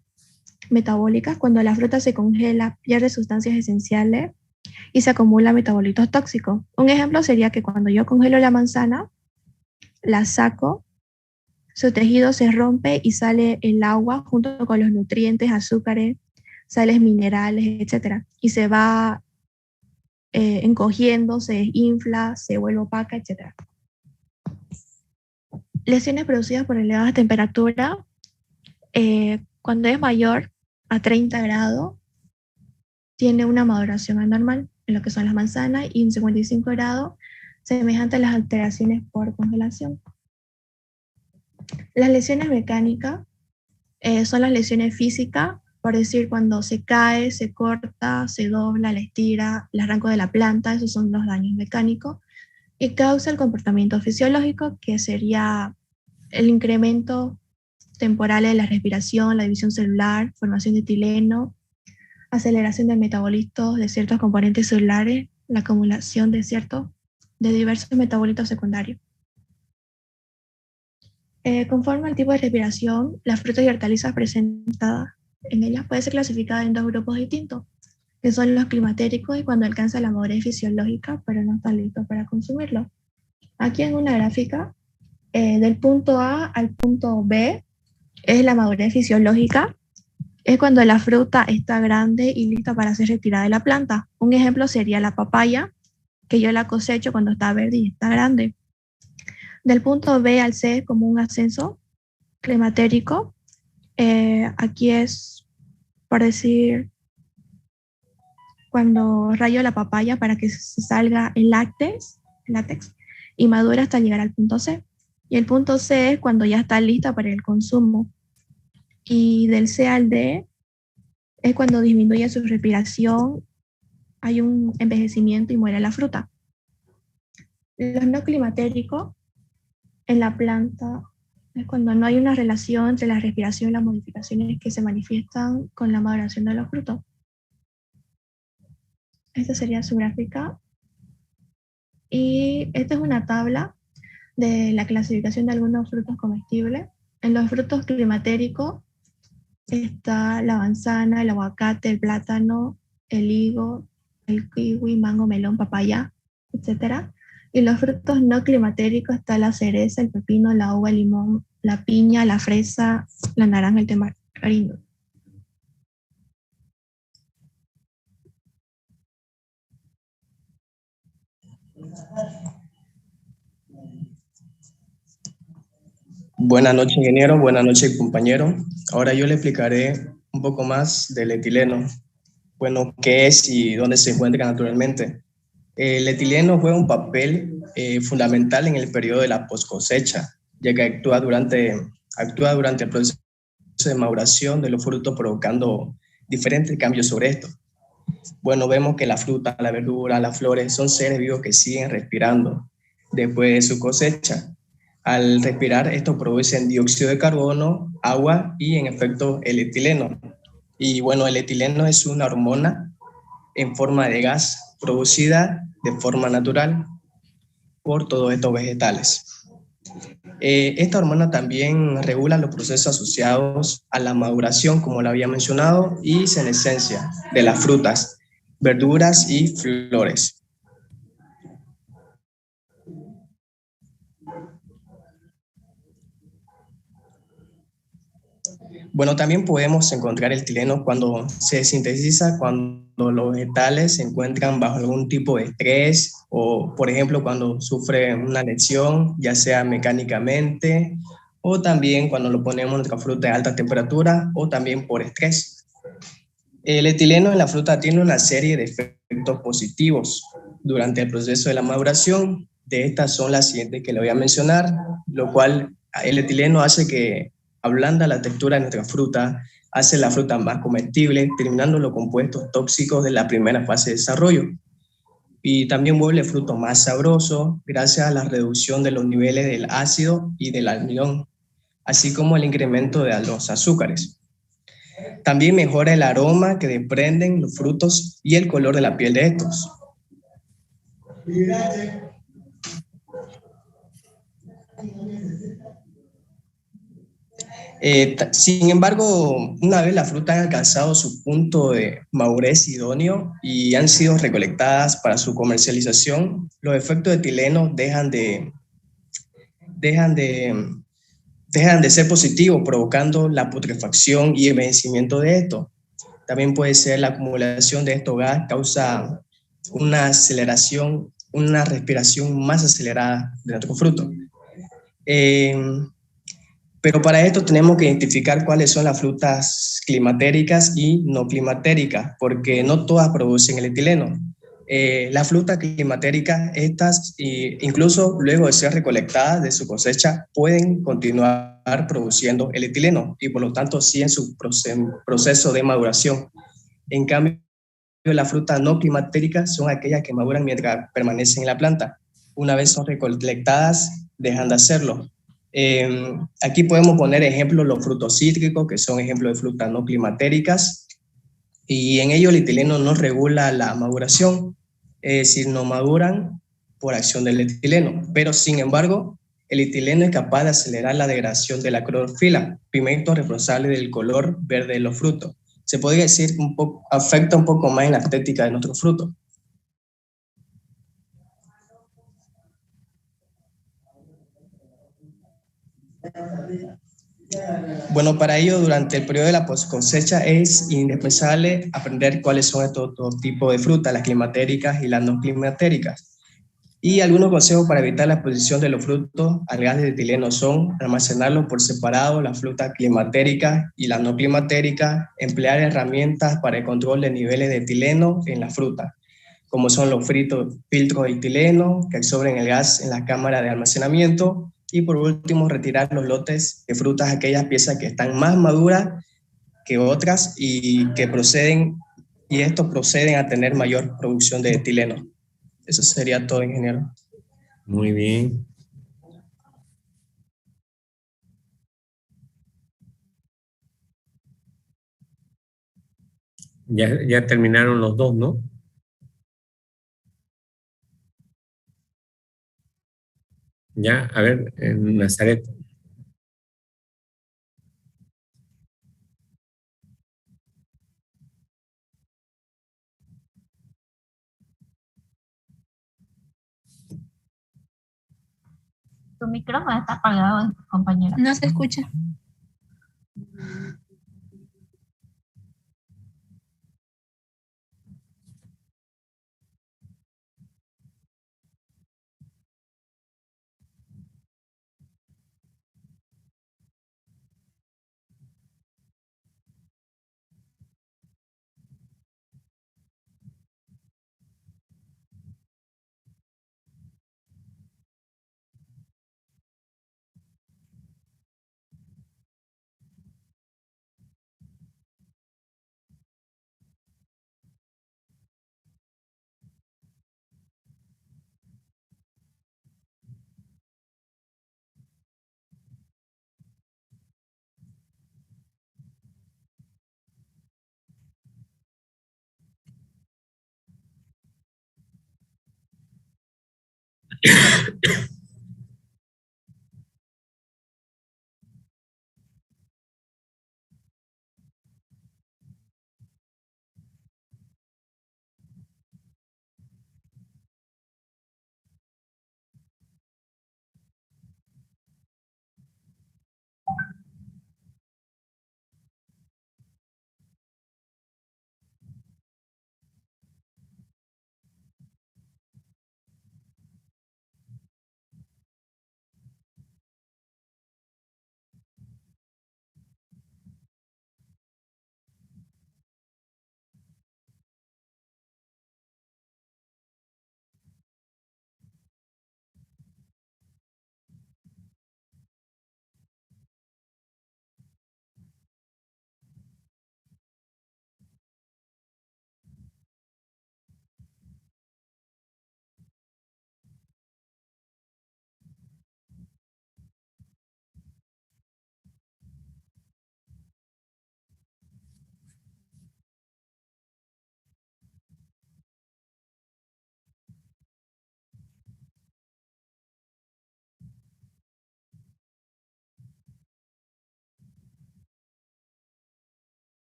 S6: metabólicas. Cuando la fruta se congela, pierde sustancias esenciales y se acumulan metabolitos tóxicos. Un ejemplo sería que cuando yo congelo la manzana, la saco, su tejido se rompe y sale el agua junto con los nutrientes, azúcares, sales minerales, etc. Y se va encogiendo, se infla, se vuelve opaca, etc. Lesiones producidas por elevadas temperaturas, cuando es mayor a 30 grados, tiene una maduración anormal en lo que son las manzanas, y en 55 grados, semejante a las alteraciones por congelación. Las lesiones mecánicas son las lesiones físicas, por decir, cuando se cae, se corta, se dobla, la estira, el arranco de la planta, esos son los daños mecánicos, y causa el comportamiento fisiológico, que sería el incremento temporal de la respiración, la división celular, formación de etileno, aceleración del metabolismo de ciertos componentes celulares, la acumulación de diversos metabolitos secundarios. Conforme al tipo de respiración, las frutas y hortalizas presentadas en ellas pueden ser clasificadas en dos grupos distintos, que son los climatéricos y cuando alcanza la madurez fisiológica, pero no están listos para consumirlo. Aquí en una gráfica, del punto A al punto B, es la madurez fisiológica, es cuando la fruta está grande y lista para ser retirada de la planta. Un ejemplo sería la papaya, que yo la cosecho cuando está verde y está grande. Del punto B al C es como un ascenso climatérico. Aquí es, por decir, cuando rayo la papaya para que se salga el látex y madura hasta llegar al punto C. Y el punto C es cuando ya está lista para el consumo. Y del C al D es cuando disminuye su respiración, hay un envejecimiento y muere la fruta. Los no climatéricos en la planta es cuando no hay una relación entre la respiración y las modificaciones que se manifiestan con la maduración de los frutos. Esta sería su gráfica. Y esta es una tabla de la clasificación de algunos frutos comestibles. En los frutos climatéricos está la manzana, el aguacate, el plátano, el higo, el kiwi, mango, melón, papaya, etc. Y los frutos no climatéricos está la cereza, el pepino, la uva, el limón, la piña, la fresa, la naranja, el tamarindo.
S9: Buenas noches, ingeniero. Buenas noches, compañero. Ahora yo le explicaré un poco más del etileno. Bueno, qué es y dónde se encuentra naturalmente. El etileno juega un papel fundamental en el periodo de la poscosecha, ya que actúa durante el proceso de maduración de los frutos, provocando diferentes cambios sobre esto. Bueno, vemos que la fruta, la verdura, las flores son seres vivos que siguen respirando después de su cosecha. Al respirar, estos producen dióxido de carbono, agua y, en efecto, el etileno. Y bueno, el etileno es una hormona en forma de gas producida de forma natural por todos estos vegetales. Esta hormona también regula los procesos asociados a la maduración, como lo había mencionado, y senescencia de las frutas, verduras y flores. Bueno, también podemos encontrar el etileno cuando se sintetiza, cuando los vegetales se encuentran bajo algún tipo de estrés o, por ejemplo, cuando sufre una lesión, ya sea mecánicamente, o también cuando lo ponemos en nuestra fruta a alta temperatura o también por estrés. El etileno en la fruta tiene una serie de efectos positivos durante el proceso de la maduración. De estas son las siguientes que le voy a mencionar, lo cual el etileno hace que ablanda la textura de nuestra fruta, hace la fruta más comestible, eliminando los compuestos tóxicos de la primera fase de desarrollo. Y también vuelve el fruto más sabroso gracias a la reducción de los niveles del ácido y del almidón, así como el incremento de los azúcares. También mejora el aroma que desprenden los frutos y el color de la piel de estos. Sin embargo, una vez la fruta ha alcanzado su punto de madurez idóneo y han sido recolectadas para su comercialización, los efectos de etileno dejan de ser positivos, provocando la putrefacción y envejecimiento de esto. También puede ser la acumulación de estos gases causa una aceleración, una respiración más acelerada de nuestro fruto. Pero para esto tenemos que identificar cuáles son las frutas climatéricas y no climatéricas, porque no todas producen el etileno. Las frutas climatéricas, estas, incluso luego de ser recolectadas de su cosecha, pueden continuar produciendo el etileno y por lo tanto siguen su proceso de maduración. En cambio, las frutas no climatéricas son aquellas que maduran mientras permanecen en la planta. Una vez son recolectadas, dejan de hacerlo. Aquí podemos poner ejemplos los frutos cítricos, que son ejemplos de frutas no climatéricas, y en ello el etileno no regula la maduración, es decir, no maduran por acción del etileno, pero sin embargo, el etileno es capaz de acelerar la degradación de la clorofila, pigmento responsable del color verde de los frutos. Se podría decir afecta un poco más en la estética de nuestro fruto. Bueno, para ello, durante el periodo de la cosecha es indispensable aprender cuáles son estos dos tipos de frutas, las climatéricas y las no climatéricas. Y algunos consejos para evitar la exposición de los frutos al gas de etileno son almacenarlos por separado, las frutas climatéricas y las no climatéricas, emplear herramientas para el control de niveles de etileno en la fruta, como son los filtros de etileno que absorben el gas en la cámara de almacenamiento, y por último retirar los lotes de frutas, aquellas piezas que están más maduras que otras y estos proceden a tener mayor producción de etileno. Eso sería todo, ingeniero.
S2: Muy bien. Ya terminaron los dos, ¿no? Ya, a ver, Nazaret.
S10: Tu micrófono está apagado, compañero.
S11: No se escucha.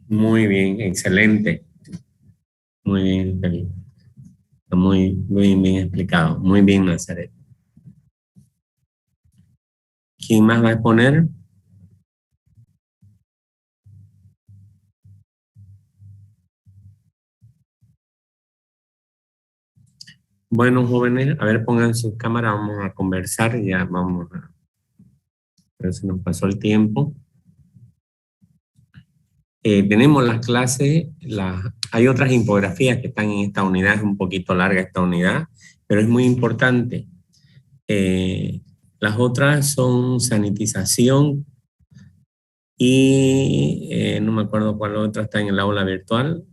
S2: Muy bien, excelente. Muy bien, Felipe. Muy bien explicado. Muy bien, Nazaret. ¿Quién más va a exponer? Bueno, jóvenes, a ver, pongan su cámara, vamos a conversar, ya vamos a ver si nos pasó el tiempo. Tenemos las clases, hay otras infografías que están en esta unidad, es un poquito larga esta unidad, pero es muy importante. Las otras son sanitización y no me acuerdo cuál otra está en el aula virtual.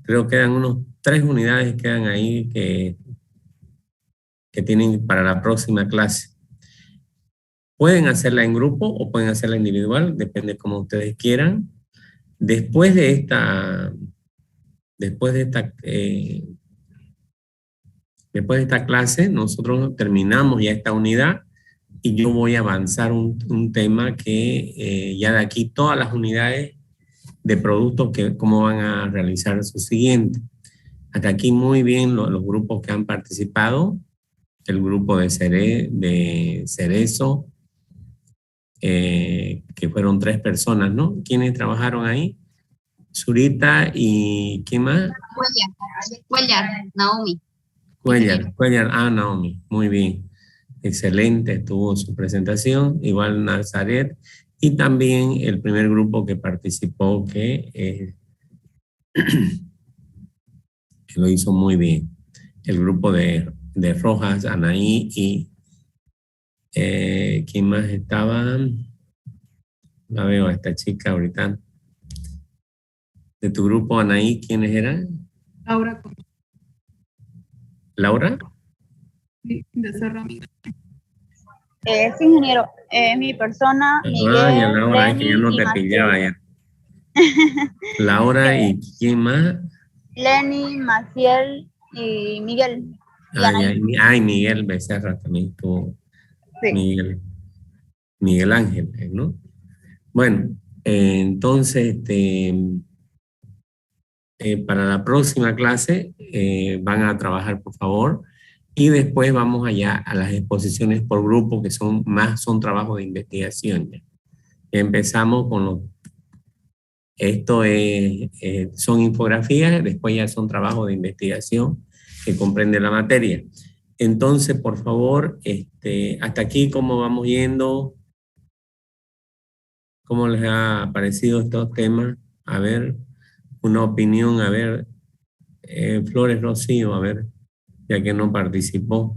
S2: Creo que quedan unos 3 unidades quedan ahí que tienen para la próxima clase. Pueden hacerla en grupo o pueden hacerla individual, depende como ustedes quieran. Después de esta clase, nosotros terminamos ya esta unidad y yo voy a avanzar un tema que ya de aquí todas las unidades de productos, cómo van a realizar su siguiente. Hasta aquí muy bien los grupos que han participado, el grupo de Cerezo, que fueron 3 personas, ¿no? ¿Quiénes trabajaron ahí? Zurita y ¿quién más?
S8: Cuellar, Naomi.
S2: Cuellar, Naomi, muy bien. Excelente, estuvo su presentación, igual Nazaret, y también el primer grupo que participó que lo hizo muy bien. El grupo de Rojas, Anaí y ¿quién más estaba? La veo a esta chica ahorita. De tu grupo, Anaí, ¿quiénes eran?
S1: Laura.
S2: ¿Laura?
S1: Sí, de Cerramiento.
S3: Sí, ingeniero. Mi persona, Miguel,
S2: ya Laura, es que yo no
S3: Lenny
S2: te
S3: y
S2: pillaba
S3: Maciel.
S2: ya. Laura y ¿quién más?
S3: Lenny, Maciel y Miguel.
S2: Ay, Miguel Becerra también estuvo.
S3: Sí.
S2: Miguel Ángel, ¿no? Bueno, entonces, para la próxima clase van a trabajar, por favor, y después vamos allá a las exposiciones por grupo, que son trabajos de investigación. Ya. Empezamos con son infografías, después ya son trabajos de investigación que comprende la materia. Entonces, por favor, hasta aquí, ¿cómo vamos yendo? ¿Cómo les ha parecido estos temas? A ver, una opinión, a ver, Flores Rocío, a ver, ya que no participó.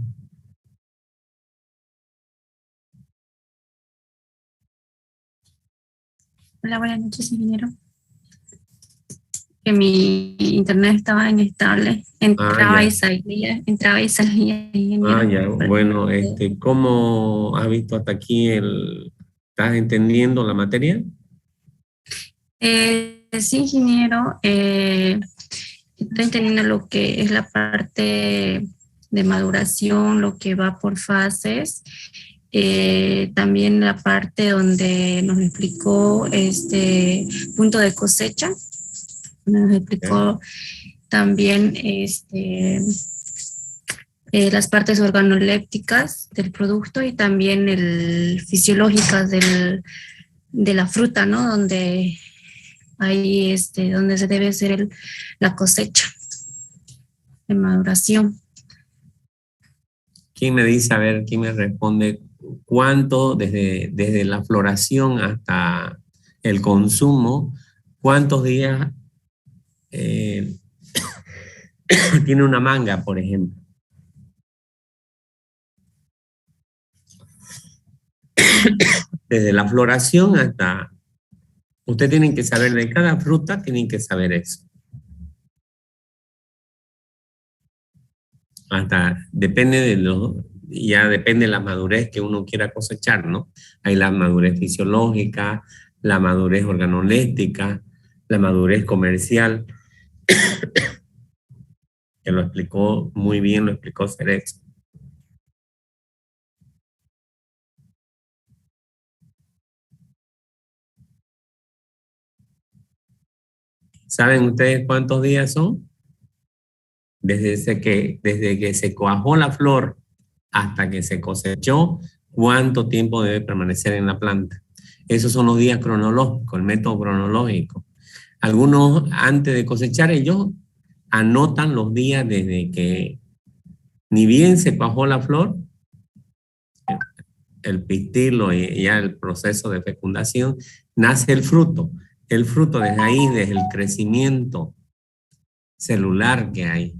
S6: Hola, buenas noches, ingeniero. Que mi internet estaba inestable, entraba y salía, ingeniero.
S2: Ya, bueno, ¿cómo has visto hasta aquí estás entendiendo la materia?
S11: Sí, ingeniero. Estoy entendiendo lo que es la parte de maduración, lo que va por fases. También la parte donde nos explicó este punto de cosecha. Nos explicó también las partes organolépticas del producto y también fisiológicas de la fruta, ¿no? Donde ahí donde se debe hacer la cosecha de maduración.
S2: ¿Quién me dice, a ver, quién me responde cuánto desde la floración hasta el consumo, cuántos días tiene una manga, por ejemplo? Desde la floración hasta... Ustedes tienen que saber de cada fruta, tienen que saber eso. Hasta depende ya depende de la madurez que uno quiera cosechar, ¿no? Hay la madurez fisiológica, la madurez organoléptica, la madurez comercial, que lo explicó muy bien, lo explicó Cerex. ¿Saben ustedes cuántos días son? Desde que se cuajó la flor hasta que se cosechó, ¿cuánto tiempo debe permanecer en la planta? Esos son los días cronológicos, el método cronológico. Algunos, antes de cosechar, ellos anotan los días desde que ni bien se cuajó la flor, el pistilo y ya el proceso de fecundación, nace el fruto. El fruto desde ahí, desde el crecimiento celular que hay,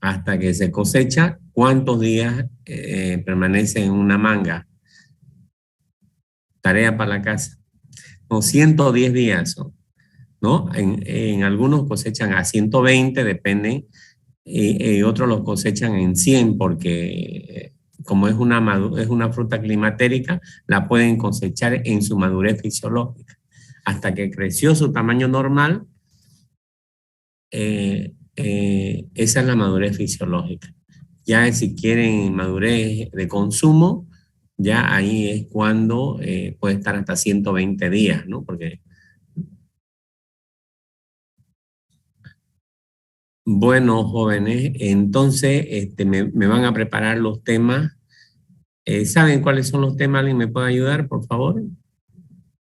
S2: hasta que se cosecha, ¿cuántos días permanece en una manga? Tarea para la casa. No, 110 días, ¿no? En algunos cosechan a 120, dependen, y otros los cosechan en 100, porque como es una fruta climatérica, la pueden cosechar en su madurez fisiológica. Hasta que creció su tamaño normal, esa es la madurez fisiológica. Ya si quieren madurez de consumo, ya ahí es cuando puede estar hasta 120 días, ¿no? Porque... Bueno, jóvenes, entonces me van a preparar los temas. ¿Saben cuáles son los temas? ¿Alguien me puede ayudar, por favor?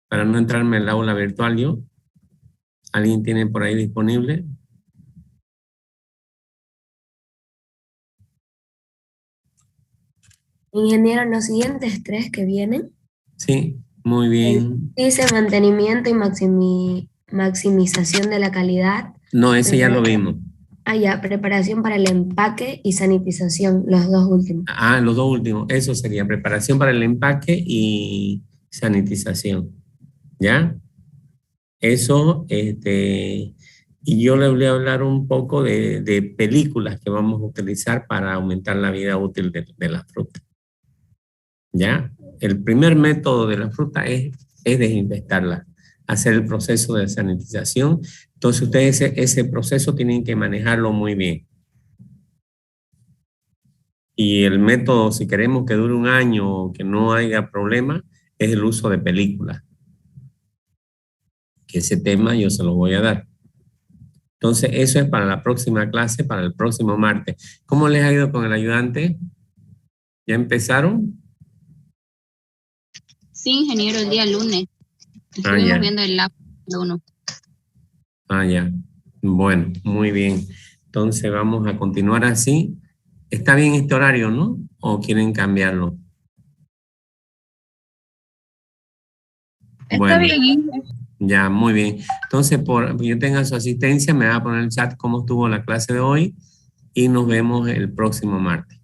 S2: Para no entrarme en el aula virtual yo. ¿Alguien tiene por ahí disponible?
S12: Ingeniero, los siguientes 3 que vienen.
S2: Sí, muy bien.
S12: Dice mantenimiento y maximización de la calidad.
S2: No, ese ya lo vimos.
S12: Ah, ya, preparación para el empaque y sanitización, los dos últimos.
S2: Ah, los dos últimos. Eso sería preparación para el empaque y sanitización. ¿Ya? Eso, y yo les voy a hablar un poco de películas que vamos a utilizar para aumentar la vida útil de la fruta. ¿Ya? El primer método de la fruta es desinfectarla, hacer el proceso de sanitización. Entonces ustedes ese proceso tienen que manejarlo muy bien. Y el método, si queremos que dure un año o que no haya problema, es el uso de películas. Que ese tema yo se lo voy a dar. Entonces eso es para la próxima clase, para el próximo martes. ¿Cómo les ha ido con el ayudante? ¿Ya empezaron?
S8: Sí, ingeniero, el día lunes. Estuvimos viendo el lab 1.
S2: Ah, ya. Bueno, muy bien. Entonces vamos a continuar así. ¿Está bien este horario, no? ¿O quieren cambiarlo?
S4: Está bien.
S2: Ya, muy bien. Entonces, por que yo tenga su asistencia, me va a poner en el chat cómo estuvo la clase de hoy y nos vemos el próximo martes.